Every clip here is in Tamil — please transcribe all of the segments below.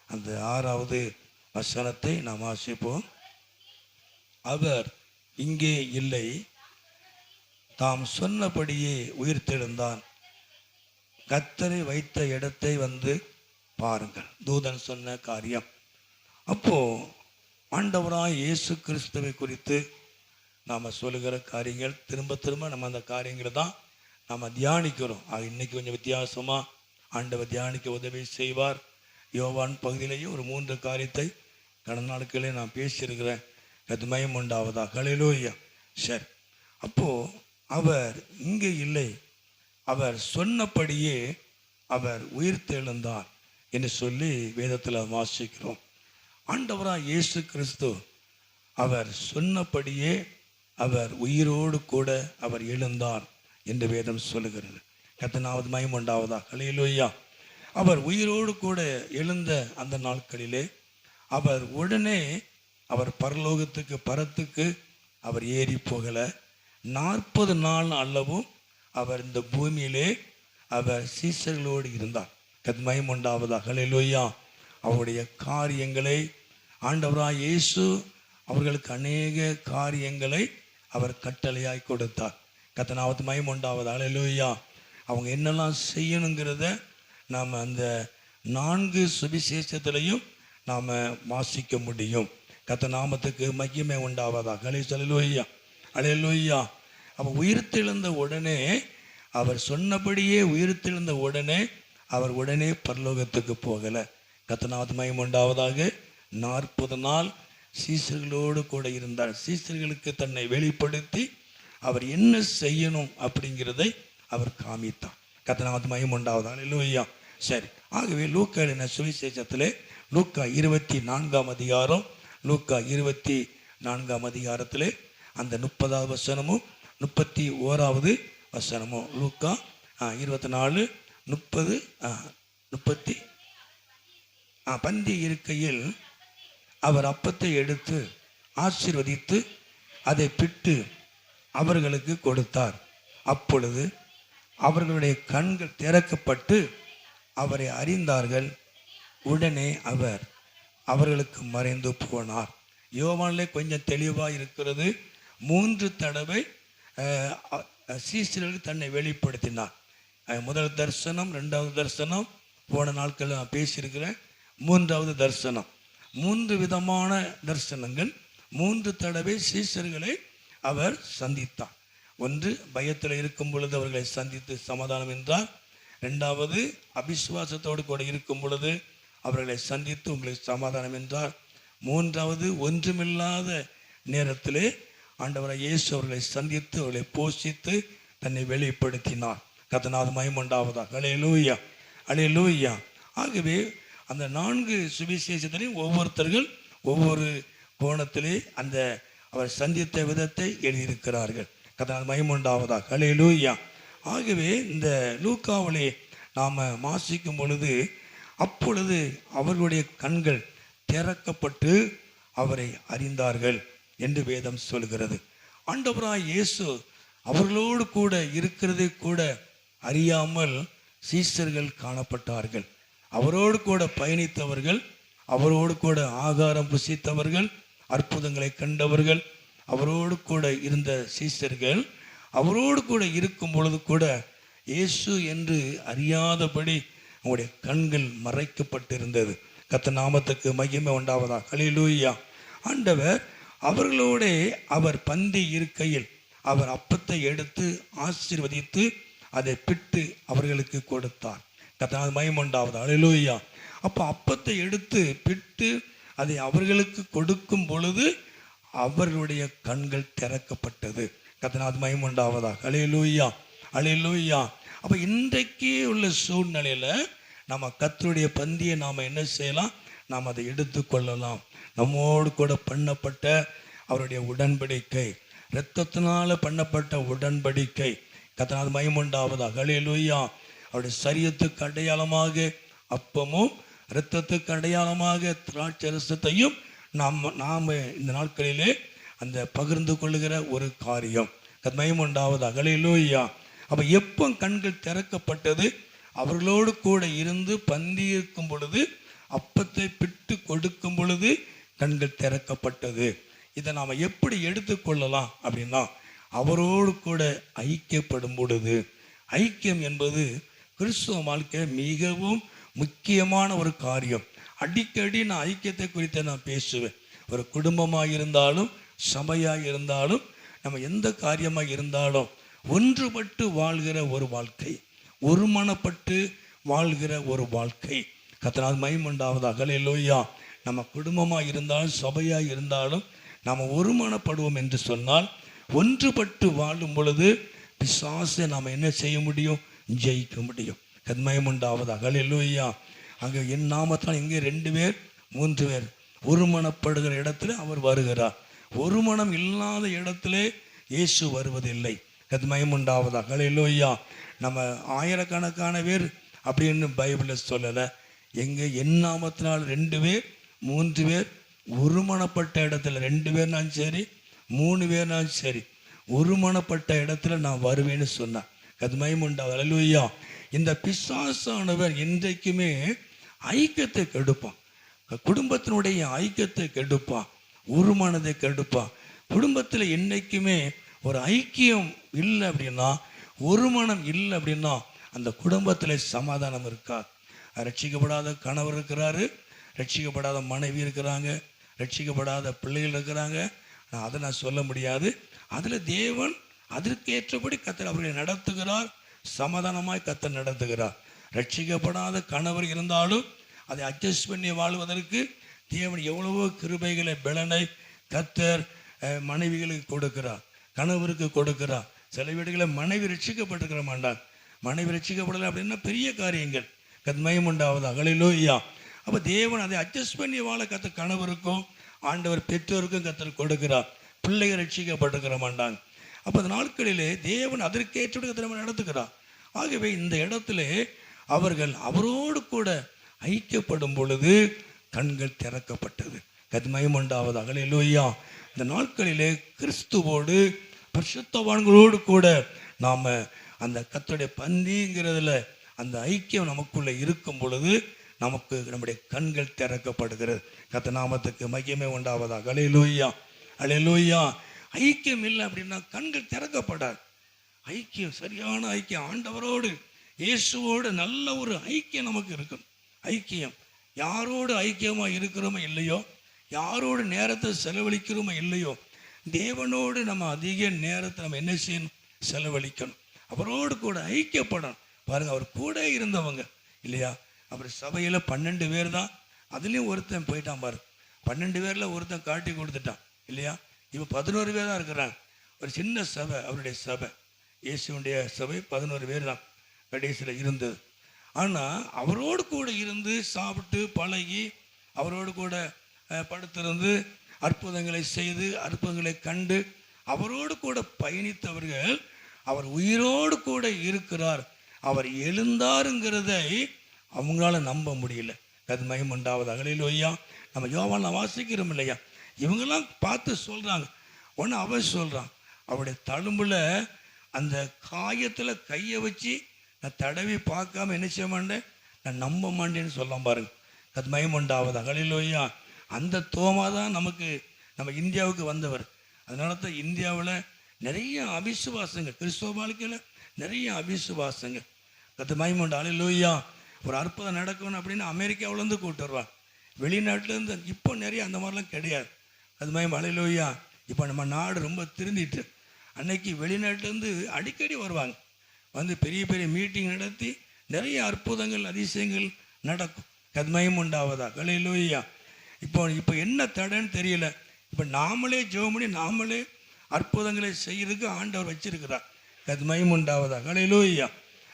அந்த 6வது வசனத்தை நாம் வாசிப்போம். அவர் இங்கே இல்லை, தாம் சொன்னபடியே உயிர்த்தெழுந்தான். கர்த்தரை வைத்த இடத்தை வந்து பாருங்கள். தூதன் சொன்ன காரியம். அப்போ ஆண்டவராய் இயேசு கிறிஸ்துவை குறித்து நாம் சொல்லுகிற காரியங்கள் திரும்ப திரும்ப நம்ம அந்த காரியங்களை தான் நாம் தியானிக்கிறோம். இன்னைக்கு கொஞ்சம் வித்தியாசமாக ஆண்டவர் தியானிக்க உதவி செய்வார். யோவான் பகுதியிலேயும் ஒரு 3 காரியத்தை கடந்த நாட்களே நான் பேசியிருக்கிறேன். அது மயம் உண்டாவதா? ஹல்லேலூயா. சரி, அப்போது அவர் இங்கே இல்லை, அவர் சொன்னபடியே அவர் உயிர்த்தெழுந்தார் என்று சொல்லி வேதத்தில் வாசிக்கிறோம். ஆண்டவராக இயேசு கிறிஸ்து அவர் சொன்னபடியே அவர் உயிரோடு கூட அவர் எழுந்தார் என்று வேதம் சொல்லுகிறது. கர்த்தனாவது மகிமை உண்டாவதா? ஹல்லேலூயா. அவர் உயிரோடு கூட எழுந்த அந்த நாட்களிலே அவர் உடனே அவர் பரலோகத்துக்கு பரத்துக்கு அவர் ஏறி போகலை. 40 நாள் அளவும் அவர் இந்த பூமியிலே அவர் சீசர்களோடு இருந்தார். கர்த்தர் மகிமை உண்டாவதா? ஹல்லேலூயா. அவருடைய காரியங்களை ஆண்டவராய் இயேசு அவர்களுக்கு அநேக காரியங்களை அவர் கட்டளையாய் கொடுத்தார். கர்த்தருக்கு மகிமை உண்டாவதா? ஹல்லேலூயா. அவங்க என்னெல்லாம் செய்யணுங்கிறத நாம் அந்த 4 சுவிசேஷத்திலையும் நாம் வாசிக்க முடியும். கர்த்தர் நாமத்துக்கு மகிமை உண்டாவதா? ஹல்லேலூயா. ஹல்லேலூயா. அவர் உயிர்த்தெழுந்த உடனே அவர் சொன்னபடியே உயிர்த்தெழுந்த உடனே அவர் உடனே பரலோகத்துக்கு போகலை. கர்த்தருக்கு மகிமை உண்டாவதாக. 40 நாள் சீசர்களோடு கூட இருந்தார். சீசர்களுக்கு தன்னை வெளிப்படுத்தி அவர் என்ன செய்யணும் அப்படிங்கிறதை அவர் காமித்தார். கர்த்தருக்கு மகிமை உண்டாவதா? ஹல்லேலூயா. சரி, ஆகவே லூக்கா எழுதின சுவிசேஷத்திலே லூக்கா 24ஆம் அதிகாரம், லூக்கா 24ஆம் அதிகாரத்திலே அந்த 30வது வசனமும் 31வது வசனமும், லூக்கா 24 30 பந்தி இருக்கையில் அவர் அப்பத்தை எடுத்து ஆசீர்வதித்து அதை பிட்டு அவர்களுக்கு கொடுத்தார். அப்பொழுது அவர்களுடைய கண்கள் திறக்கப்பட்டு அவரை அறிந்தார்கள். உடனே அவர் அவர்களுக்கு மறைந்து போனார். யோவானிலே கொஞ்சம் தெளிவாக இருக்கிறது. 3 தடவை சீசர்களுக்கு தன்னை வெளிப்படுத்தினார். முதல் தரிசனம், 2வது தரிசனம், போன நாட்கள் நான் பேசியிருக்கிறேன். 3வது தரிசனம். 3 விதமான தரிசனங்கள். 3 தடவை சீசர்களை அவர் சந்தித்தார். ஒன்று, பயத்தில் இருக்கும் பொழுது அவர்களை சந்தித்து சமாதானம் என்றார். 2வது, அவிசுவாசத்தோடு கூட இருக்கும் பொழுது அவர்களை சந்தித்து உங்களுக்கு சமாதானம் என்றார். 3வது, ஒன்றுமில்லாத நேரத்திலே ஆண்டவராய் இயேசு அவர்களை சந்தித்து அவர்களை போஷித்து தன்னை வெளிப்படுத்தினார். கர்த்தருக்கு மகிமை உண்டாவதா? ஹல்லேலூயா. ஹல்லேலூயா. ஆகவே அந்த 4 சுவிசேஷத்திலையும் ஒவ்வொருத்தர்கள் ஒவ்வொரு கோணத்திலே அந்த அவர் சந்தித்த விதத்தை எழுதியிருக்கிறார்கள். கர்த்தருக்கு மகிமை உண்டாவதா? ஹல்லேலூயா. ஆகவே இந்த லூக்காவிலே நாம் வாசிக்கும் பொழுது அப்பொழுது அவர்களுடைய கண்கள் திறக்கப்பட்டு அவரை அறிந்தார்கள் என்று வேதம் சொல்கிறது. ஆண்டவராய் இயேசு அவர்களோடு கூட இருக்கிறதை கூட அறியாமல் சீசர்கள் காணப்பட்டார்கள். அவரோடு கூட பயணித்தவர்கள், அவரோடு கூட ஆகாரம் புசித்தவர்கள், அற்புதங்களை கண்டவர்கள், அவரோடு கூட இருந்த சீசர்கள் அவரோடு கூட இருக்கும் பொழுது கூட இயேசு என்று அறியாதபடி அவருடைய கண்கள் மறைக்கப்பட்டிருந்தது. கர்த்தர் நாமத்துக்கு மகிமை உண்டாவதா? ஹல்லேலூயா. ஆண்டவர் அவர்களோட அவர் பந்தி இருக்கையில் அவர் அப்பத்தை எடுத்து ஆசீர்வதித்து அதை பிட்டு அவர்களுக்கு கொடுத்தார். கர்த்தருக்கு மகிமை உண்டாவதா? ஹல்லேலூயா. அப்போ அப்பத்தை எடுத்து பிட்டு அதை அவர்களுக்கு கொடுக்கும் பொழுது அவர்களுடைய கண்கள் திறக்கப்பட்டது. கர்த்தருக்கு மகிமை உண்டாவதா? ஹல்லேலூயா. ஹல்லேலூயா. அப்போ இன்றைக்கு உள்ள சூழ்நிலையில் நம்ம கர்த்தருடைய பந்தியை நாம் என்ன செய்யலாம்? நாம் அதை எடுத்துக்கொள்ளலாம். நம்மோடு கூட பண்ணப்பட்ட அவருடைய உடன்படிக்கை, இரத்தத்தினால பண்ணப்பட்ட உடன்படிக்கை. கர்த்தருக்கு மகிமை உண்டாவதா? ஹல்லேலூயா. அவருடைய சரீரத்துக்கு அடையாளமாக அப்பமும் இரத்தத்துக்கு அடையாளமாக திராட்சை ரசத்தையும் நாம் இந்த நாட்களிலே அந்த பகிர்ந்து கொள்ளுகிற ஒரு காரியம். கர்த்தருக்கு மகிமை உண்டாவதா? ஹல்லேலூயா. அப்போ எப்போ கண்கள் திறக்கப்பட்டது? அவர்களோடு கூட இருந்து பந்தி இருக்கும் பொழுது அப்பத்தை பிட்டு கொடுக்கும் பொழுது கண்கள் திறக்கப்பட்டது. இதை நாம் எப்படி எடுத்துக்கொள்ளலாம் அப்படின்னா, அவரோடு கூட ஐக்கியப்படும் பொழுது. ஐக்கியம் என்பது கிறிஸ்துவ வாழ்க்கை மிகவும் முக்கியமான ஒரு காரியம். அடிக்கடி நான் ஐக்கியத்தை குறித்து நான் பேசுவேன். ஒரு குடும்பமாக இருந்தாலும் சபையாக இருந்தாலும் நம்ம எந்த காரியமாக இருந்தாலும் ஒன்றுபட்டு வாழ்கிற ஒரு வாழ்க்கை, ஒருமனப்பட்டு வாழ்கிற ஒரு வாழ்க்கை. கர்த்தரால் மகிமையுண்டாவதாக. அல்லேலூயா. நம்ம குடும்பமாக இருந்தாலும் சபையாக இருந்தாலும் நாம் ஒருமனப்படுவோம் என்று சொன்னால், ஒன்றுபட்டு வாழும் பொழுது பிசாசை நாம் என்ன செய்ய முடியும்? ஜெயிக்க முடியும். கர்த்தரால் மகிமையுண்டாவதாக. அல்லேலூயா. அங்கே என் நாமத்தால் எங்கே 2 பேர் 3 பேர் ஒருமனப்படுகிற இடத்துல அவர் வருகிறார். ஒரு மனம் இல்லாத இடத்திலே இயேசு வருவதில்லை. கர்த்தரால் மகிமையுண்டாவதாக. அல்லேலூயா. நம்ம ஆயிரக்கணக்கான பேர் அப்படின்னு பைபிளில் சொல்லலை. எங்கே என் நாமத்தினால் 2 பேர் 3 பேர் ஒருமனப்பட்ட இடத்துல, 2 பேர்னாலும் சரி 3 பேர்னாலும் சரி, ஒருமனப்பட்ட இடத்துல நான் வருவேன்னு சொன்னேன். கர்த்தரால் மகிமையுண்டாவதாக. அல்லேலூயா. இந்த பிசாசானவர் இன்றைக்குமே ஐக்கியத்தை கெடுப்பான். குடும்பத்தினுடைய ஐக்கியத்தை கெடுப்பான், ஒரு மனதை கெடுப்பான். குடும்பத்தில் என்றைக்குமே ஒரு ஐக்கியம் இல்லை அப்படின்னா, ஒரு மனம் இல்லை அப்படின்னா அந்த குடும்பத்தில் சமாதானம் இருக்கா. ரட்சிக்கப்படாத கணவர் இருக்கிறாரு, ரட்சிக்கப்படாத மனைவி இருக்கிறாங்க, ரட்சிக்கப்படாத பிள்ளைகள் இருக்கிறாங்க. அதை நான் சொல்ல முடியாது. அதில் தேவன் அதற்கேற்றபடி கர்த்தர் அவர்களை நடத்துகிறார். சமாதானமாய் கர்த்தர் நடத்துகிறார். ரட்சிக்கப்படாத கணவர் இருந்தாலும் அதை அட்ஜஸ்ட் பண்ணி வாழ்வதற்கு தேவன் எவ்வளவோ கிருபைகளை, பலனை கர்த்தர் மனைவிகளுக்கு கொடுக்கிறார், கணவருக்கு கொடுக்கிறார். சில வீடுகளில் மனைவி ரட்சிக்கப்பட்டிருக்கிற மாட்டாங்க. மனைவி ரட்சிக்கப்படலை அப்படின்னா பெரிய காரியங்கள். கர்த்தரால் மகிமையுண்டாவதாக. அல்லேலூயா. அப்போ தேவன் அதை அட்ஜஸ்ட் பண்ணி வாழ கர்த்தர் கணவருக்கும் ஆண்டவர் பெற்றோருக்கும் கர்த்தர் கொடுக்கிறார். பிள்ளைகள் ரட்சிக்கப்பட்டிருக்கிற மாட்டாங்க. அப்போ அந்த நாட்களிலே தேவன் அதற்கேற்ற கர்த்தர் நடத்துகிறார். ஆகவே இந்த இடத்துல அவர்கள் அவரோடு கூட ஐக்கியப்படும் பொழுது கண்கள் திறக்கப்பட்டது. கர்த்தரால் மகிமையுண்டாவதாக. அல்லேலூயா. இந்த நாட்களிலே கிறிஸ்துவோடு பரிசுத்தவான்களோடு கூட நாம் அந்த கர்த்தருடைய பந்திங்கிறதுல அந்த ஐக்கியம் நமக்குள்ளே இருக்கும் பொழுது நமக்கு நம்முடைய கண்கள் திறக்கப்படுகிறது. கர்த்தர் நாமத்துக்கு மகிமை உண்டாவதாக. அல்லேலூயா. அல்லேலூயா. ஐக்கியம் இல்லை அப்படின்னா கண்கள் திறக்கப்படாது. ஐக்கியம், சரியான ஐக்கியம், ஆண்டவரோடு இயேசுவோடு நல்ல ஒரு ஐக்கியம் நமக்கு இருக்கணும். ஐக்கியம், யாரோடு ஐக்கியமாக இருக்கிறோமோ இல்லையோ, யாரோடு நேரத்தை செலவழிக்கிறோமோ இல்லையோ, தேவனோடு நம்ம அதிக நேரத்தை நம்ம என்ன செய்யணும்? செலவழிக்கணும். அவரோடு கூட ஐக்கியப்படணும். பாருங்கள், அவர் கூட இருந்தவங்க இல்லையா? அப்புறம் சபையில் 12 பேர் தான், அதுலேயும் ஒருத்தன் போயிட்டான் பாரு. 12 பேரில் ஒருத்தன் காட்டி கொடுத்துட்டான் இல்லையா? இப்போ 11 பேர் தான் இருக்கிறாங்க. ஒரு சின்ன சபை, அவருடைய சபை, இயேசுடைய சபை 11 பேர் தான் கடைசியில் இருந்தது. ஆனால் அவரோடு கூட இருந்து சாப்பிட்டு பழகி, அவரோடு கூட படுத்திருந்து அற்புதங்களை செய்து அற்புதங்களை கண்டு அவரோடு கூட பயணித்தவர்கள் அவர் உயிரோடு கூட இருக்கிறார், அவர் எழுந்தாருங்கிறதை அவங்களால நம்ப முடியல. அது மகிமையுண்டாவதாக. அல்லேலூயா. நம்ம யோவானில் வாசிக்கிறோம் இல்லையா? இவங்கெல்லாம் பார்த்து சொல்கிறாங்க. ஒன்று அவன் சொல்கிறான், அவருடைய தழும்புல அந்த காயத்தில் கையை வச்சு நான் தடவி பார்க்காம என்ன செய்ய மாட்டேன், நான் நம்ப மாட்டேன்னு சொல்லலாம் பாருங்க. அது மகிமையுண்டாவதாக. அல்லேலூயா. அந்த தோமா தான் நமக்கு நம்ம இந்தியாவுக்கு வந்தவர். அதனால தான் இந்தியாவில் நிறைய அவிசுவாசங்கள், கிறிஸ்துவ வாழ்க்கையில் நிறைய அவிசுவாசங்கள். அது மகிமையுண்டா. அல்லேலூயா. ஒரு அற்புதம் நடக்கணும் அப்படின்னு அமெரிக்காவிலேருந்து கூப்பிட்டு வருவாங்க, வெளிநாட்டிலேருந்து. இப்போ நிறைய அந்த மாதிரிலாம் கிடையாது. அது மகிமை. அல்லேலூயா. இப்போ நம்ம நாடு ரொம்ப திருந்திட்டு, அன்னைக்கு வெளிநாட்டிலேருந்து அடிக்கடி வருவாங்க, வந்து பெரிய பெரிய மீட்டிங் நடத்தி நிறைய அற்புதங்கள் அதிசயங்கள் நடக்கும். கத்மயம் உண்டாவதாக. அல்லேலூயா. இப்போ என்ன தடைன்னு தெரியல. இப்போ நாமளே ஜெபம் பண்ணி நாமளே அற்புதங்களை செய்யறதுக்கு ஆண்டவர் வச்சிருக்கிறார். கத்மயம் உண்டாவதாக. அல்லேலூயா.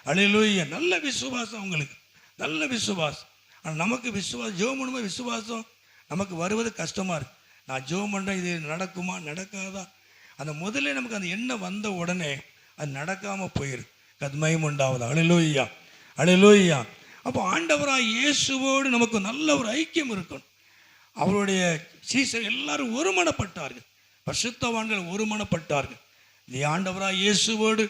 அல்லேலூயா. நல்ல விசுவாசம் உங்களுக்கு, நல்ல விசுவாசம். ஆனால் நமக்கு விசுவாசம், ஜெபம் பண்ணும்போது விசுவாசம் நமக்கு வருவது கஷ்டமாக இருக்குது. நான் ஜெபம் பண்ணுறேன், இது நடக்குமா நடக்காதா, அந்த முதல்ல நமக்கு அந்த எண்ணம் வந்த உடனே அது நடக்காமல் போயிருக்கு. கத்மயம் உண்டாவதாக. அல்லேலூயா. அல்லேலூயா. அப்போ ஆண்டவராக இயேசுவோடு நமக்கு நல்ல ஒரு ஐக்கியம் இருக்கணும். அவருடைய சீசர் எல்லாரும் ஒருமனப்பட்டார்கள், பரிசுத்தவான்கள் ஒருமனப்பட்டார்கள். இந்த ஆண்டவராக இயேசுவோடு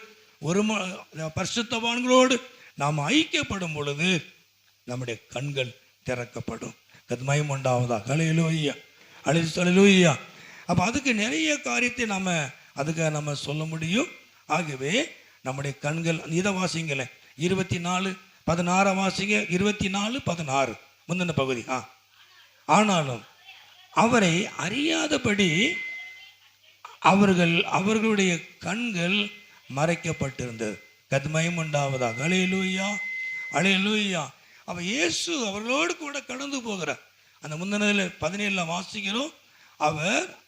பரிசுத்தவான்களோடு நாம் ஐக்கியப்படும் பொழுது நம்முடைய கண்கள் திறக்கப்படும். மகிமை உண்டாவதாக. ஹல்லேலூயா, ஹல்லேலூயா. அப்போ அதுக்கு நிறைய காரியத்தை அதுக்காக நம்ம சொல்ல முடியும். ஆகவே நம்முடைய கண்கள், இதை வாசிங்களே 24:16 வாசிங்க. 24:16 முந்தின பகுதி. ஆனாலும் அவரை அறியாதபடி அவர்களுடைய கண்கள் மறைக்கப்பட்டிருந்தது. மகிமை உண்டாவதாக. ஹல்லேலூயா, ஹல்லேலூயா. அப்ப இயேசு அவர்களோடு கூட கடந்து போகிறார். அந்த முந்தின 17 வாசிக்கிறோம்.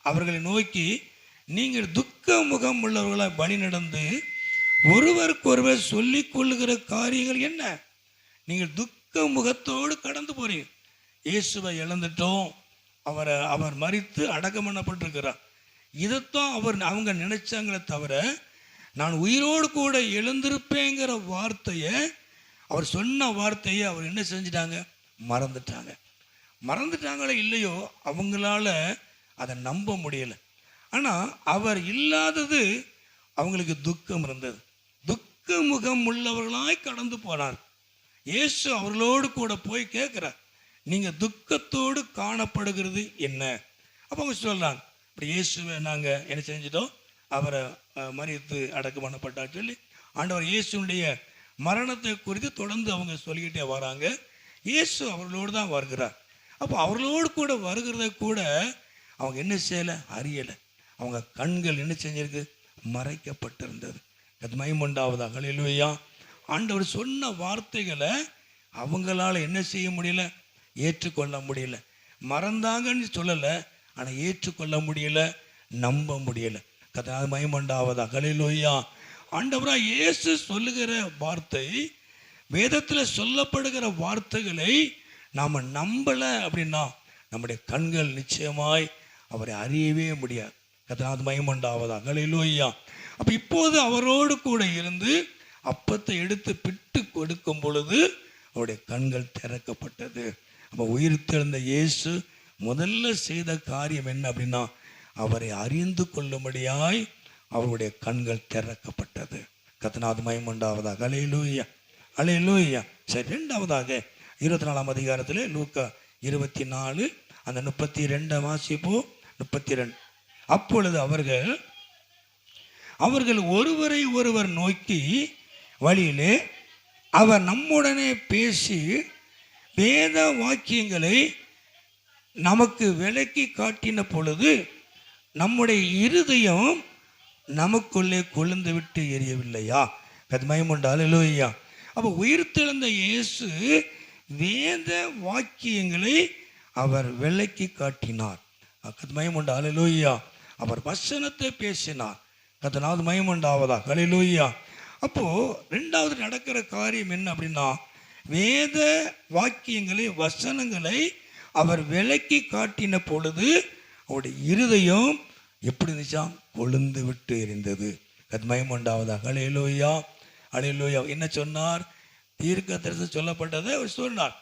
அவர்களை நோக்கி, நீங்கள் துக்க முகம் உள்ளவர்களாக வழி நடந்து ஒருவருக்கொருவர் சொல்லிக் கொள்ளுகிற காரியங்கள் என்ன? நீங்கள் துக்க முகத்தோடு கடந்து போறீங்க. இயேசுவை இழந்துட்டோம், அவர் மரித்து அடக்கம் பண்ணப்பட்டிருக்கிறார். இதைத்தான் அவங்க நினைச்சாங்களே தவிர, நான் உயிரோடு கூட எழுந்திருப்பேங்கிற வார்த்தையை, அவர் சொன்ன வார்த்தையை அவர் என்ன செஞ்சிட்டாங்க? மறந்துட்டாங்களோ இல்லையோ, அவங்களால அதை நம்ப முடியல. ஆனால் அவர் இல்லாதது அவங்களுக்கு துக்கம் இருந்தது. துக்க முகம் உள்ளவர்களாய் கடந்து போனார். இயேசு அவர்களோடு கூட போய் கேட்குறார், நீங்கள் துக்கத்தோடு காணப்படுகிறது என்ன? அப்போ அவங்க சொல்கிறாங்க, இப்படி இயேசுவை நாங்கள் என்ன செஞ்சிட்டோம்? அவரை மரித்து அடக்கம் பண்ணப்பட்டார் சொல்லி ஆண்டவர் இயேசுடைய மரணத்தை குறித்து தொடர்ந்து அவங்க சொல்லிக்கிட்டே வராங்க. இயேசு அவர்களோடு தான் வருகிறார். அப்போ அவர்களோடு கூட வருகிறத கூட அவங்க என்ன செய்யலை? அறியலை. அவங்க கண்கள் என்ன செஞ்சிருக்கு? மறைக்கப்பட்டிருந்தது. மகிமை உண்டாவதாக. ஹல்லேலூயா. ஆண்டவர் சொன்ன வார்த்தைகளை அவங்களால என்ன செய்ய முடியல? ஏற்றுக்கொள்ள முடியல. மறந்தாங்கன்னு சொல்லலை, ஆனால் ஏற்றுக்கொள்ள முடியல, நம்ப முடியல. மகிமை உண்டாவதாக. ஹல்லேலூயா. ஆண்டவராக இயேசு சொல்லுகிற வார்த்தை, வேதத்தில் சொல்லப்படுகிற வார்த்தைகளை நாம் நம்பலை அப்படின்னா நம்முடைய கண்கள் நிச்சயமாய் அவரை அறியவே முடியாது. மகிமை உண்டாவதாக. ஹல்லேலூயா. அப்போ இப்போது அவரோடு கூட இருந்து அப்பத்தை எடுத்து பிட்டு கொடுக்கும் பொழுது அவருடைய கண்கள் திறக்கப்பட்டது. அப்போ உயிர்த்தெழுந்த இயேசு முதல்ல செய்த காரியம் என்ன அப்படின்னா, அவரை அறிந்து கொள்ளும்படியாய் அவருடைய கண்கள் திறக்கப்பட்டது. மகிமை உண்டாவதாக. ஹல்லேலூயா, ஹல்லேலூயா. சரி, இரண்டாவதாக 24ஆம் அதிகாரத்தில் லூக்கா 24 அந்த 32 வாசிப்போ. 32. அப்பொழுது அவர்கள் ஒருவரை ஒருவர் நோக்கி, வழியிலே அவர் நம்முடனே பேசி வேத வாக்கியங்களை நமக்கு விளக்கி காட்டின பொழுது நம்முடைய இருதயம் நமக்குள்ளே கொழுந்து விட்டு எரியவில்லையா? மகிமை உண்டாவதாக. ஹல்லேலூயா. அப்போ உயிர்த்தெழுந்த இயேசு வேத வாக்கியங்களை அவர் விளக்கி காட்டினார். மகிமை உண்டாவதாக. ஹல்லேலூயா. அவர் வசனத்தை பேசினார். மகிமை உண்டாவதாக. ஹல்லேலூயா. அப்போ ரெண்டாவது நடக்கிற காரியம் என்ன அப்படின்னா, வேத வாக்கியங்களை, வசனங்களை அவர் விளக்கி காட்டின பொழுது அவருடைய இருதயம் எப்படி இருந்துச்சா? கொழுந்து விட்டு எரிந்தது. மகிமை உண்டாவதாக. ஹல்லேலூயா, ஹல்லேலூயா. என்ன சொன்னார்? தீர்க்க தரிசனம் சொல்லப்பட்டதை அவர் சொன்னார்.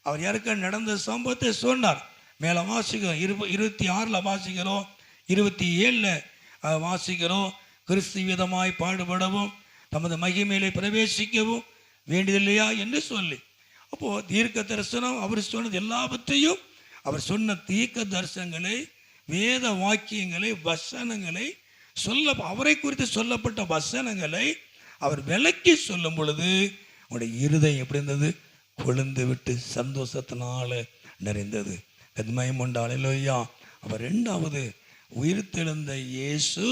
அவர் யாருக்க நடந்த சம்பவத்தை சொன்னார். மேலே வாசிக்கிறோம், 26 வாசிக்கிறோம், 27 வாசிக்கிறோம். கிறிஸ்து விதமாய் பாடுபடவும் தமது மகிமையிலே பிரவேசிக்கவும் வேண்டியதில்லையா என்று சொல்லி. அப்போ தீர்க்க தரிசனம் அவர் சொன்னது எல்லாவற்றையும், அவர் சொன்ன தீர்க்க தரிசனங்களை, வேத வாக்கியங்களை, வசனங்களை அவரை குறித்து சொல்லப்பட்ட வசனங்களை அவர் விளக்கி சொல்லும் பொழுது அவருடைய இருதயம் எப்படி இருந்தது? கொழுந்து விட்டு சந்தோஷத்தினால நிறைந்தது. மகிமை உண்டாவதாக. ஹல்லேலூயா. அவர் இரண்டாவது உயிர்த்தெழுந்த இயேசு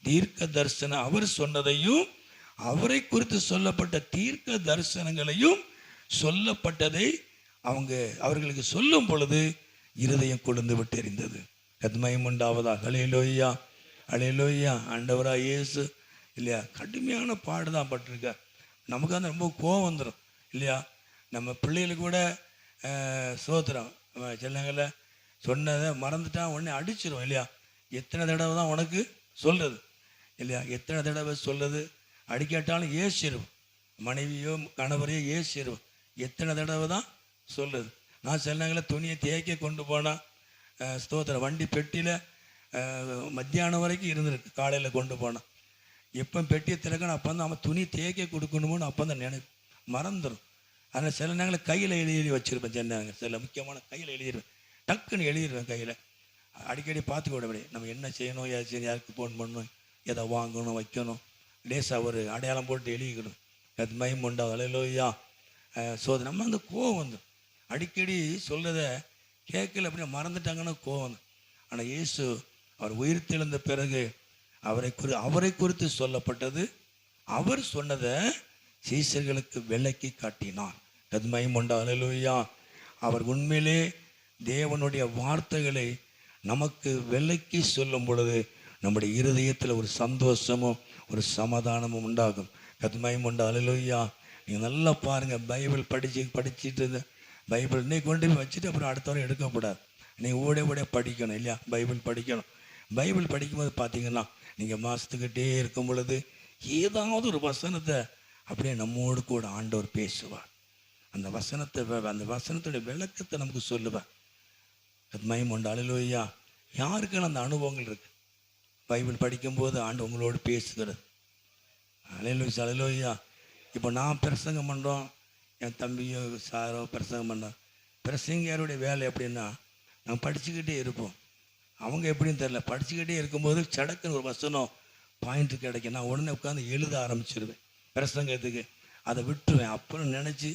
தீர்க்க தரிசனம் அவர் சொன்னதையும், அவரை குறித்து சொல்லப்பட்ட தீர்க்க தரிசனங்களையும் சொல்லப்பட்டதை அவர்களுக்கு சொல்லும் பொழுது இருதயம் கொழுந்து விட்டு எரிந்தது. மகிமை உண்டாவதாக. ஹல்லேலூயா, ஹல்லேலூயா. ஆண்டவராக இயேசு இல்லையா, கடுமையான பாடு தான் பட்டிருக்கார். நமக்கு அந்த ரொம்ப கோபம் வந்துடும் இல்லையா. நம்ம பிள்ளைகளுக்கு கூட சோத்திரம் சின்னங்களை சொன்னதை மறந்துட்டான் உடனே அடிச்சிடும் இல்லையா. எத்தனை தடவை தான் உனக்கு சொல்கிறது இல்லையா, எத்தனை தடவை சொல்லுது. அடிக்காட்டாலும் ஏசிடுவோம், மனைவியோ கணவரையோ ஏசிடுவோம். எத்தனை தடவை தான் சொல்லுது. நான் சின்னங்களை துணியை தேய்க்க கொண்டு போனால் ஸ்தோத்திரம் வண்டி பெட்டியில் மத்தியானம் வரைக்கும் இருந்திருக்கு. காலையில் கொண்டு போனான், எப்போ பெட்டியை திறக்கணும் அப்போ தான் அவன் துணி தேய்க்க கொடுக்கணுமோன்னு அப்போ தான் மறந்துடும் ஆனால் சில நேரங்களில் கையில் எழுதி வச்சுருப்பேன். சில முக்கியமான கையில் எழுதிடுவேன், டக்குன்னு எழுதிடுவேன் கையில். அடிக்கடி பார்த்துக்க விடபடி நம்ம என்ன செய்யணும், ஏதாச்சும் யாருக்கு ஃபோன் பண்ணணும், எதை வாங்கணும் வைக்கணும், லேசாக ஒரு அடையாளம் போட்டு எழுதிக்கணும். அது மயம் உண்டா அலையிலோயா. ஸோ அது நம்ம அந்த கோவம் வந்து அடிக்கடி சொல்கிறத கேட்கல அப்படின்னு மறந்துட்டாங்கன்னா கோவம் வந்து. ஆனால் இயேசு அவர் உயிர்த்தெழுந்த பிறகு அவரை குறித்து சொல்லப்பட்டது, அவர் சொன்னதை சீசர்களுக்கு விளக்கி காட்டினார். அது மயம் உண்டா அலையிலோயா. அவர் உண்மையிலே தேவனுடைய வார்த்தைகளை நமக்கு விளக்கி சொல்லும் பொழுது நம்முடைய இருதயத்தில் ஒரு சந்தோஷமும் ஒரு சமாதானமும் உண்டாகும். கத்மயம் உண்டா அலையிலோயா. நீங்கள் நல்லா பாருங்கள், பைபிள் படிச்சுட்டு பைபிள் இன்னைக்கு கொண்டு போய் வச்சுட்டு அப்புறம் அடுத்த வாரம் எடுக்கக்கூடாது. நீங்கள் ஓட படிக்கணும் இல்லையா, பைபிள் படிக்கணும். பைபிள் படிக்கும்போது பார்த்தீங்கன்னா நீங்கள் மாதத்துக்கிட்டே இருக்கும் பொழுது ஏதாவது ஒரு வசனத்தை அப்படியே நம்மோடு கூட ஆண்டவர் பேசுவார். அந்த வசனத்துடைய விளக்கத்தை நமக்கு சொல்லுவார். கத்மயம் உண்டா அலையிலோயா. யாருக்கான அந்த அனுபவங்கள் இருக்குது, பைபிள் படிக்கும்போது ஆண்டு உங்களோடு பேசுகிறது. அலையிலோயா அலையிலோயா. இப்போ நான் பிரசங்கம் பண்ணுறோம், என் தம்பியோ சாரோ பிரசங்கம் பண்ணுறோம். பிரசங்கியாருடைய வேலை எப்படின்னா நாங்கள் படிச்சுக்கிட்டே இருப்போம். அவங்க எப்படின்னு தெரில, படிச்சுக்கிட்டே இருக்கும்போது சடக்குன்னு ஒரு வசனம் பாயிண்ட்டு கிடைக்கும். நான் உடனே உட்காந்து எழுத ஆரம்பிச்சிருவேன் பிரசங்கத்துக்கு. அதை விட்டுருவேன். அப்புறம் நினச்சி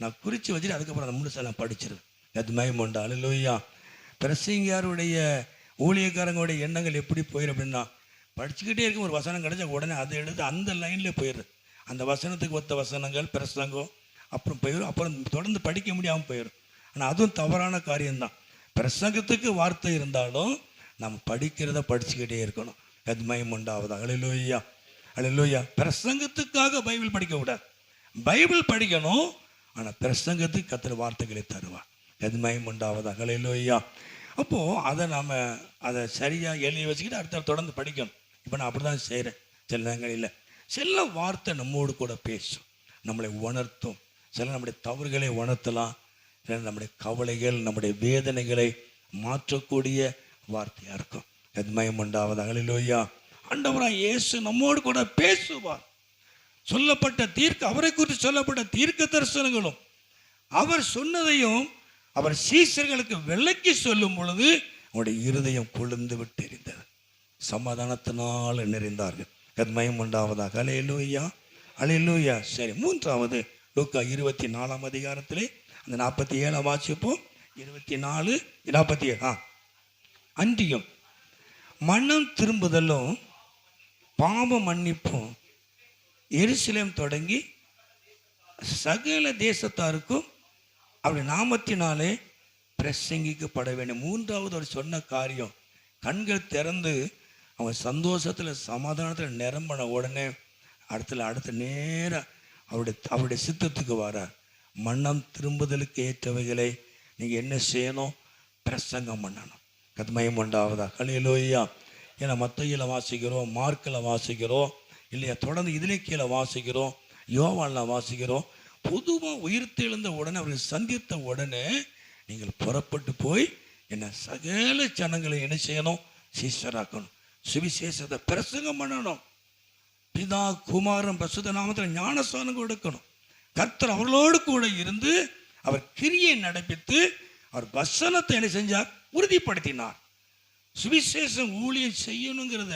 நான் குறித்து வச்சுட்டு அதுக்கப்புறம் அந்த முழுசாக நான் படிச்சிருவேன். அது மயமுண்டா அலையிலோயா. பிரசங்கியாருடைய ஊழியக்காரங்களுடைய எண்ணங்கள் எப்படி போயிடும் அப்படின்னா, படிச்சுக்கிட்டே இருக்கும் ஒரு வசனம் கிடைச்சா உடனே அதை எடுத்து அந்த லைன்லேயே போயிடுது. அந்த வசனத்துக்கு ஒத்த வசனங்கள் பிரசங்கம் அப்புறம் போயிடும். அப்புறம் தொடர்ந்து படிக்க முடியாமல் போயிடும். ஆனால் அதுவும் தவறான காரியம்தான். பிரசங்கத்துக்கு வார்த்தை இருந்தாலும் நம்ம படிக்கிறத படிச்சுக்கிட்டே இருக்கணும். அது மயம் உண்டாவதா அலையிலோயா அலையிலோயா. பிரசங்கத்துக்காக பைபிள் படிக்கக்கூடாது, பைபிள் படிக்கணும். ஆனால் பிரசங்கத்துக்கு கர்த்தர் வார்த்தைகளை தருவார். அது மயம் உண்டாவதா அலையிலோயா. அப்போது அதை சரியாக எழுதி வச்சுக்கிட்டு அடுத்த தொடர்ந்து படிக்கணும். இப்போ நான் அப்படி தான் செய்கிறேன். சில நேரங்களில் சில வார்த்தை நம்மோடு கூட பேசும், நம்மளை உணர்த்தும். சில நம்முடைய தவறுகளை உணர்த்தலாம், சில நம்முடைய கவலைகள் நம்முடைய வேதனைகளை மாற்றக்கூடிய வார்த்தையாக இருக்கும். அது மயம் உண்டாவது அலையிலோயா. ஆண்டவராக இயேசு நம்மோடு கூட பேசுவார். சொல்லப்பட்ட அவரை குறித்து சொல்லப்பட்ட தீர்க்க தரிசனங்களும் அவர் சொன்னதையும் அவர் சீசர்களுக்கு விளக்கி சொல்லும் பொழுது அவருடைய இருதயம் கொழுந்து விட்டு எரிந்தது, சமாதானத்தினால் நிறைந்தார்கள். அது மயம் உண்டாவதாக அலையிலோயா அலையிலோயா. சரி, மூன்றாவது லூக்கா 24 அதிகாரத்திலே அந்த 47 வாசிப்போம். 24:47. அன்றியும் மனம் திரும்புதலும் பாவ மன்னிப்பும் எருசலேம் தொடங்கி சகல தேசத்தாருக்கும் அப்படி நாமத்தினாலே பிரசங்கிக்கப்பட வேண்டும். மூன்றாவது அவர் சொன்ன காரியம், கண்கள் திறந்து அவங்க சந்தோஷத்தில் சமாதானத்தில் நிரம்பின உடனே அடுத்த நேராக அவருடைய சித்தத்துக்கு வரார். மனம் திரும்புதலுக்கு ஏற்றவைகளை நீங்கள் என்ன செய்யணும், பிரசங்கம் பண்ணணும். கத்மயம் உண்டாவதா அலையிலோயா. ஏன்னா மத்தேயுல வாசிக்கிறோம், மார்க்கில் வாசிக்கிறோம் இல்லையா, தொடர்ந்து இதிலே கீழே வாசிக்கிறோம், யோவானில் வாசிக்கிறோம். பொதுவாக உயிர்த்தெழுந்த உடனே அவர்கள் சந்தித்த உடனே நீங்கள் புறப்பட்டு போய் என்ன சகல ஜனங்களை என்ன செய்யணும், சீஷராக்கணும், சுவிசேஷத்தை பிரசங்கம் பண்ணணும். பிதா குமாரன் பரிசுத்த நாமத்தில் ஞானஸ்நானம் கொடுக்கணும். கர்த்தர் அவர்களோடு கூட இருந்து அவர் கிரியை நடப்பித்து அவர் வசனத்தை என்ன செஞ்சார், உறுதிப்படுத்தினார். சுவிசேஷம் ஊழியம் செய்யணுங்கிறத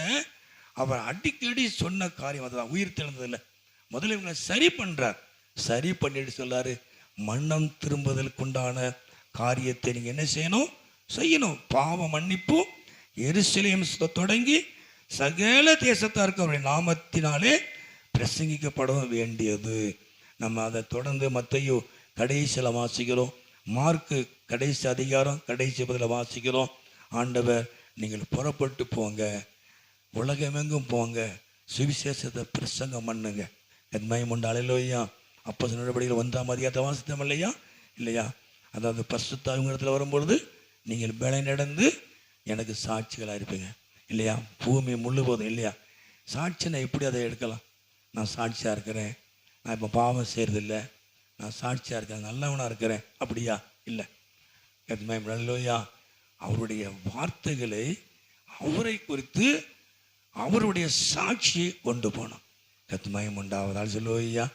அவர் அடிக்கடி சொன்ன காரியம் அதுதான். உயிர் தெழுந்ததில்லை முதல்ல இவங்களை சரி பண்றார். சரி பண்ணிட்டு சொல்லாரு, மன்னம் திரும்புதலுக்குண்டான காரியத்தை நீங்க என்ன செய்யணும், பாவ மன்னிப்பு எருசலேம் தொடங்கி சகல தேசத்தாருக்கு அவருடைய நாமத்தினாலே பிரசங்கிக்கப்பட வேண்டியது. நம்ம அதை தொடர்ந்து மத்தேயு கடைசியில் வாசிக்கிறோம், மார்க்கு கடைசி அதிகாரம் கடைசி பதில் வாசிக்கிறோம். ஆண்டவர் நீங்கள் புறப்பட்டு போங்க, உலகமெங்கும் போங்க, சுவிசேஷத்தை பிரசங்கம் பண்ணுங்க. எத்மயம் உண்டு அலையிலோயா. அப்போஸ்தலர் நடவடிக்கைகள் 1 அதிகாரத்தை வாசித்தோம் இல்லையா. அதாவது பரிசுத்த இடத்துல வரும்பொழுது நீங்கள் பல நடந்து எனக்கு சாட்சிகளாக இருப்பீங்க இல்லையா, பூமி முழுவதும் இல்லையா. சாட்சி நான் எப்படி அதை எடுக்கலாம், நான் சாட்சியாக இருக்கிறேன், நான் இப்போ பாவம் செய்கிறதில்லை, நான் சாட்சியாக இருக்கிறேன், நல்லவனாக இருக்கிறேன், அப்படியா இல்லை. எத்மயம் அலையிலோயா. அவருடைய வார்த்தைகளை அவரை குறித்து அவருடைய சாட்சியை கொண்டு போனோம். கத்மயம் உண்டாவதால் சொல்லுவோய்யா.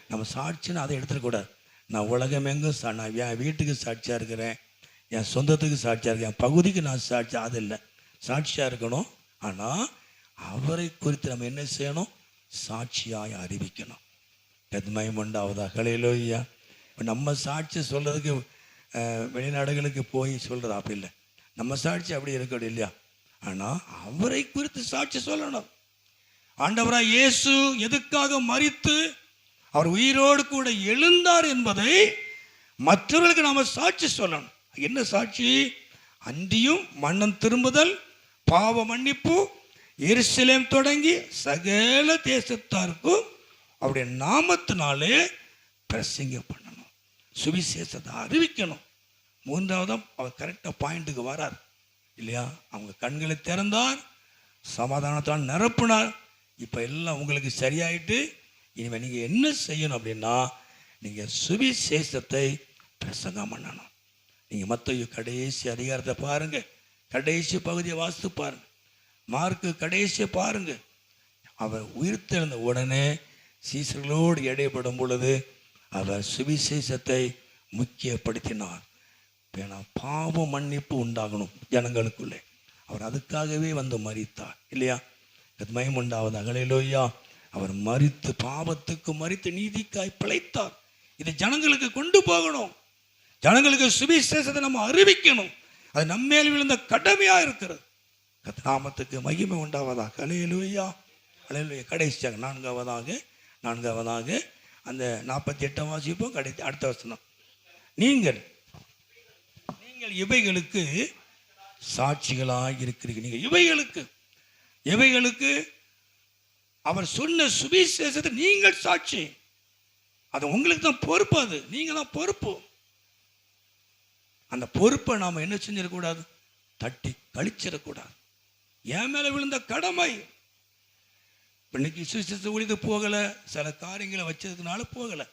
நம்ம சாட்சின்னு அதை எடுத்துடக்கூடாது. நான் உலகம் எங்கும் நான் என் வீட்டுக்கு சாட்சியாக இருக்கிறேன், என் சொந்தத்துக்கு சாட்சியாக இருக்கேன், என் பகுதிக்கு நான் சாட்சி, அது இல்லை. சாட்சியாக இருக்கணும். ஆனால் அவரை குறித்து நம்ம என்ன செய்யணும்? சாட்சியாய் அறிவிக்கணும். எதுமையும் உண்டாவதா? ஹல்லேலூயா. இப்போ நம்ம சாட்சி சொல்கிறதுக்கு வெளிநாடுகளுக்கு போய் சொல்கிறது அப்படி இல்லை. நம்ம சாட்சி அப்படி இருக்கணும் இல்லையா? ஆனால் அவரை குறித்து சாட்சி சொல்லணும். ஆண்டவராய் இயேசு எதுக்காக மரித்து அவர் உயிரோடு கூட எழுந்தார் என்பதை மற்றவர்களுக்கு நாம் சாட்சி சொல்லணும். என்ன சாட்சி? அன்றியும் மன்னன் திரும்புதல், பாவ மன்னிப்பு, எருசலேம் தொடங்கி சகல தேசத்தாருக்கும் அவருடைய நாமத்தினாலே பிரசங்க பண்ணணும், சுவிசேஷத்தை அறிவிக்கணும். மூன்றாவதும் அவர் கரெக்டாக பாயிண்ட்டுக்கு வரார் இல்லையா? அவங்க கண்களை திறந்தார், சமாதானத்தால் நிரப்பினார். இப்போ எல்லாம் உங்களுக்கு சரியாயிட்டு இனிமேல் நீங்கள் என்ன செய்யணும் அப்படின்னா, நீங்கள் சுவிசேஷத்தை பிரசங்கம் பண்ணணும். நீங்கள் மத்தேயு கடைசி அதிகாரத்தை பாருங்கள், கடைசி பகுதியை வாசித்து பாருங்கள், மார்க்கு கடைசியை பாருங்கள். அவர் உயிர்த்தெழுந்த உடனே சீசர்களோடு இடைப்படும் பொழுது அவர் சுவிசேஷத்தை முக்கியப்படுத்தினார். ஏன்னா பாவ மன்னிப்பு உண்டாகணும் ஜனங்களுக்குள்ளே. அவர் அதுக்காகவே வந்து மரித்தார் இல்லையா? மகிமை உண்டாவதாக. ஹல்லேலூயா. அவர் மரித்து, பாவத்துக்கு மரித்து நீதிக்காய் பிழைத்தார். இதை ஜனங்களுக்கு கொண்டு போகணும். ஜனங்களுக்கு சுவிசேஷத்தை நம்ம அறிவிக்கணும். அது நம்மேல் விழுந்த கடமையாக இருக்கிறது. நாமத்துக்கு மகிமை உண்டாவதாக. ஹல்லேலூயா, ஹல்லேலூயா. கடைசியாக நான்காவதாக அந்த 48 வாசிப்போம். அடுத்த வசனம். நீங்கள் இவைகளுக்கு சாட்சிகளாக இருக்கிறீர்கள். நீங்கள் இவைகளுக்கு அவர் சொன்ன சுவிசேஷத்தை நீங்கள் சாட்சி. அது உங்களுக்கு தான் பொறுப்பு. அது நீங்க தான் பொறுப்பு. அந்த பொறுப்பை நாம் என்ன செஞ்சிடக்கூடாது? தட்டி கழிச்சிடக்கூடாது. என் மேல விழுந்த கடமை. இன்னைக்கு சுவிசேஷ ஊழியது போகலை, சில காரியங்களை வச்சதுனால போகலை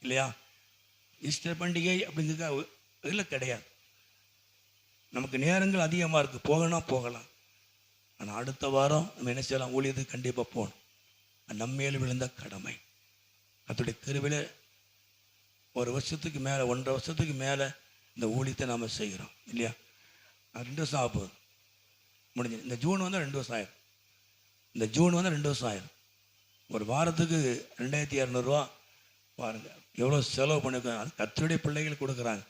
இல்லையா? ஈஸ்டர் பண்டிகை அப்படிங்கிறது இல்லை, கிடையாது. நமக்கு நேரங்கள் அதிகமாக இருக்குது, போகலாம். ஆனால் அடுத்த வாரம் நம்ம என்ன செய்யலாம்? ஊழியத்துக்கு கண்டிப்பாக போகணும். நம்மேல் விழுந்த கடமை. அதோடைய கிருபையில் ஒரு வருஷத்துக்கு மேலே, 1.5 வருஷத்துக்கு மேலே இந்த ஊழியத்தை நாம் செய்கிறோம் இல்லையா? 2 வருஷம் ஆக போகுது, முடிஞ்சு. இந்த ஜூன் வந்தால் 2 வருஷம் ஆயிரும். இந்த ஜூன் வந்து 2 வருஷம் ஆயிரும். ஒரு வாரத்துக்கு 2200 ரூபா பாருங்கள், எவ்வளோ செலவு பண்ணிருக்காங்க. அது கர்த்தருடைய பிள்ளைகள் கொடுக்குறாங்க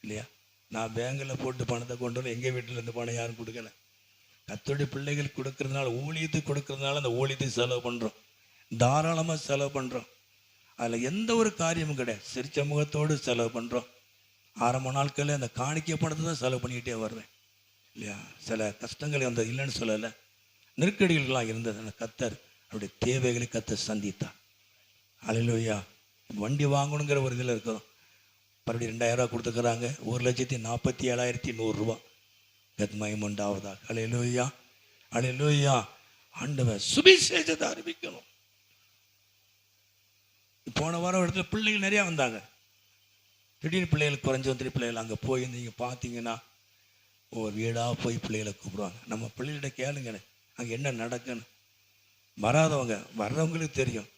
இல்லையா? நான் பேங்கில் போட்டு பணத்தை கொண்டு வர, எங்கள் வீட்டில் இருந்து பணம் யாரும் கொடுக்கல. கர்த்தருடைய பிள்ளைகள் கொடுக்கறதுனால, ஊழியத்துக்கு கொடுக்கறதுனால அந்த ஊழியத்துக்கு செலவு பண்ணுறோம், தாராளமாக செலவு பண்ணுறோம். அதில் எந்த ஒரு காரியமும் கிடையாது. சிரிச்ச முகத்தோடு செலவு பண்ணுறோம். ஆரம்ப நாட்களில் அந்த காணிக்கை பணத்தை தான் செலவு பண்ணிக்கிட்டே வருவேன் இல்லையா? சில கஷ்டங்கள் வந்து இல்லைன்னு சொல்லலை, நெருக்கடிகள்லாம் இருந்தது. அந்த கர்த்தர் அவருடைய தேவைகளை கர்த்தர் சந்தித்தார். ஹல்லேலூயா. வண்டி வாங்கணுங்கிற ஒரு இதில் இருக்கிறோம். மறுபடியும் 2000 ரூபா கொடுத்துக்கிறாங்க. 1,47,100 ரூபா. மகிமை உண்டாவதாக. ஹல்லேலூயா, ஹல்லேலூயா. ஆண்டவர் சுவிசேஷத்தை அறிவிக்கணும். போன வாரம் ஒரு இடத்துல பிள்ளைகள் நிறையா வந்தாங்க. திடீர்னு பிள்ளைகளுக்கு குறைஞ்சி வந்துட்டு பிள்ளைகள் அங்கே போய் நீங்கள் பார்த்தீங்கன்னா ஒவ்வொரு வீடாக போய் பிள்ளைகளை கூப்பிடுவாங்க. நம்ம பிள்ளைகிட்ட கேளுங்கன்னு அங்கே என்ன நடக்குன்னு. வராதவங்க வர்றவங்களுக்கு தெரியும்.